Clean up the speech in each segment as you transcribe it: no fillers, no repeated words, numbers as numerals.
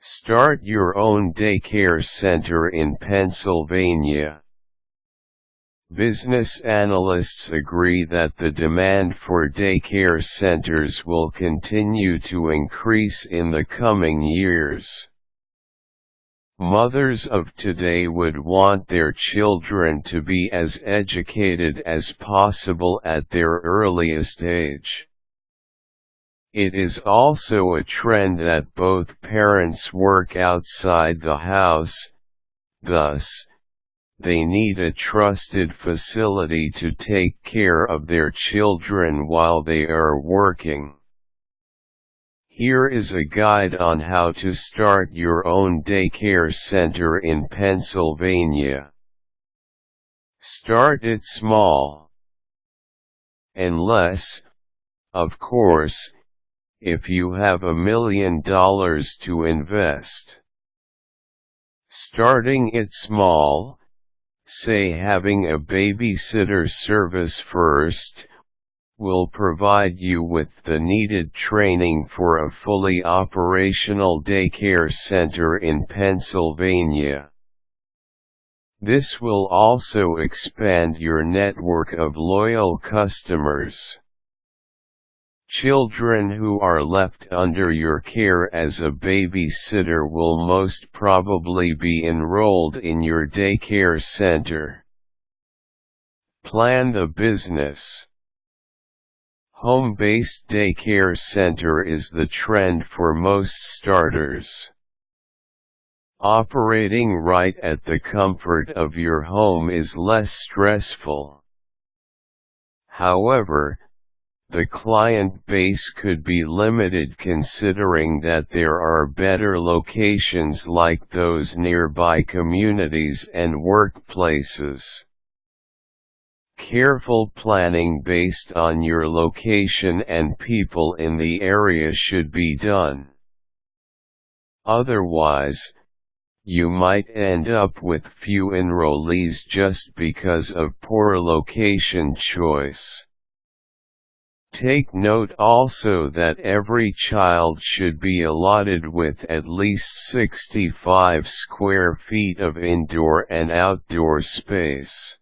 Start your own daycare center in Pennsylvania. Business analysts agree that the demand for daycare centers will continue to increase in the coming years. Mothers of today would want their children to be as educated as possible at their earliest age. It is also a trend that both parents work outside the house, thus, they need a trusted facility to take care of their children while they are working. Here is a guide on how to start your own daycare center in Pennsylvania. Start it small. Unless, of course, if you have $1 million to invest. Starting it small, say having a babysitter service first, will provide you with the needed training for a fully operational daycare center in Pennsylvania. This will also expand your network of loyal customers. Children who are left under your care as a babysitter will most probably be enrolled in your daycare center. Plan the business. Home-based daycare center is the trend for most starters. Operating right at the comfort of your home is less stressful. However, the client base could be limited considering that there are better locations like those nearby communities and workplaces. Careful planning based on your location and people in the area should be done. Otherwise, you might end up with few enrollees just because of poor location choice. Take note also that every child should be allotted with at least 65 square feet of indoor and outdoor space.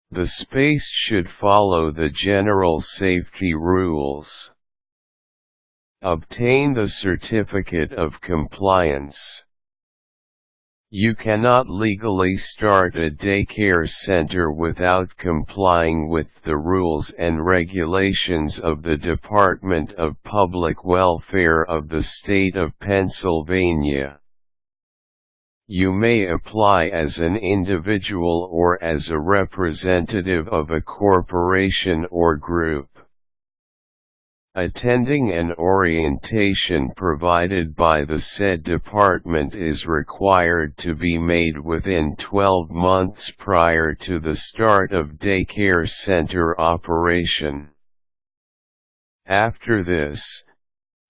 The space should follow the general safety rules. Obtain the certificate of compliance. You cannot legally start a daycare center without complying with the rules and regulations of the Department of Public Welfare of the state of Pennsylvania. You may apply as an individual or as a representative of a corporation or group. Attending an orientation provided by the said department is required to be made within 12 months prior to the start of daycare center operation. After this,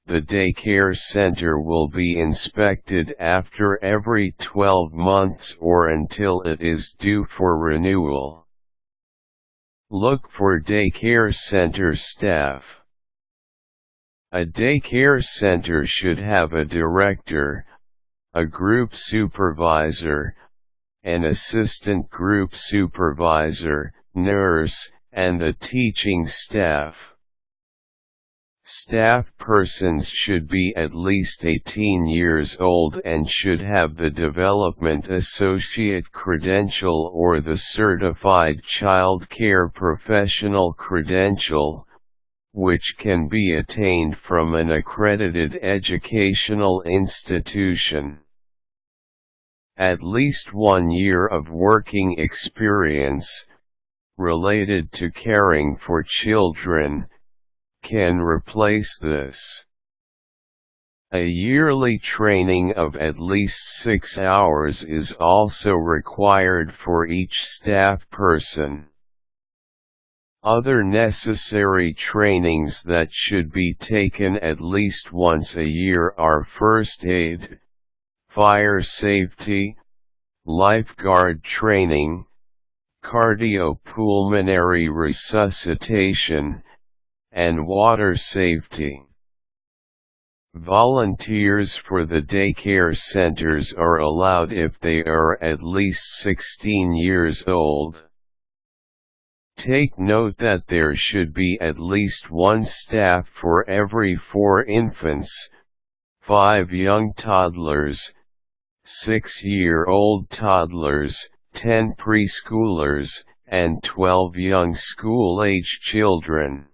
the daycare center will be inspected after every 12 months or until it is due for renewal. Look for daycare center staff. A daycare center should have a director, a group supervisor, an assistant group supervisor, nurse, and the teaching staff. Staff persons should be at least 18 years old and should have the Development Associate credential or the Certified Child Care Professional credential, which can be attained from an accredited educational institution. At least 1 year of working experience, related to caring for children, can replace this. A yearly training of at least 6 hours is also required for each staff person. Other necessary trainings that should be taken at least once a year are first aid, fire safety, lifeguard training, cardiopulmonary resuscitation, and water safety. Volunteers for the daycare centers are allowed if they are at least 16 years old. Take note that there should be at least one staff for every 4 infants, 5 young toddlers, 6-year-old toddlers, 10 preschoolers, and 12 young school-age children.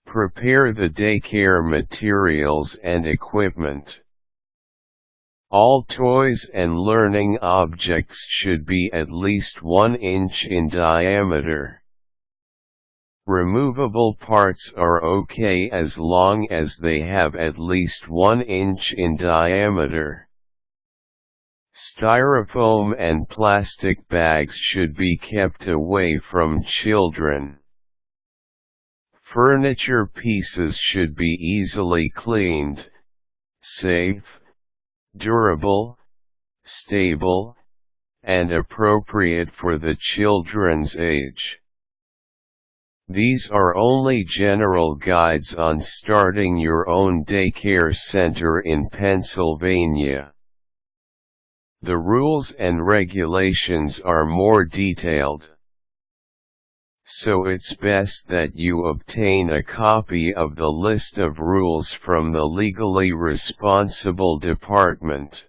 Prepare the daycare materials and equipment. All toys and learning objects should be at least 1 inch in diameter. Removable parts are okay as long as they have at least 1 inch in diameter. Styrofoam and plastic bags should be kept away from children. Furniture pieces should be easily cleaned, safe, durable, stable, and appropriate for the children's age. These are only general guides on starting your own daycare center in Pennsylvania. The rules and regulations are more detailed, so it's best that you obtain a copy of the list of rules from the legally responsible department.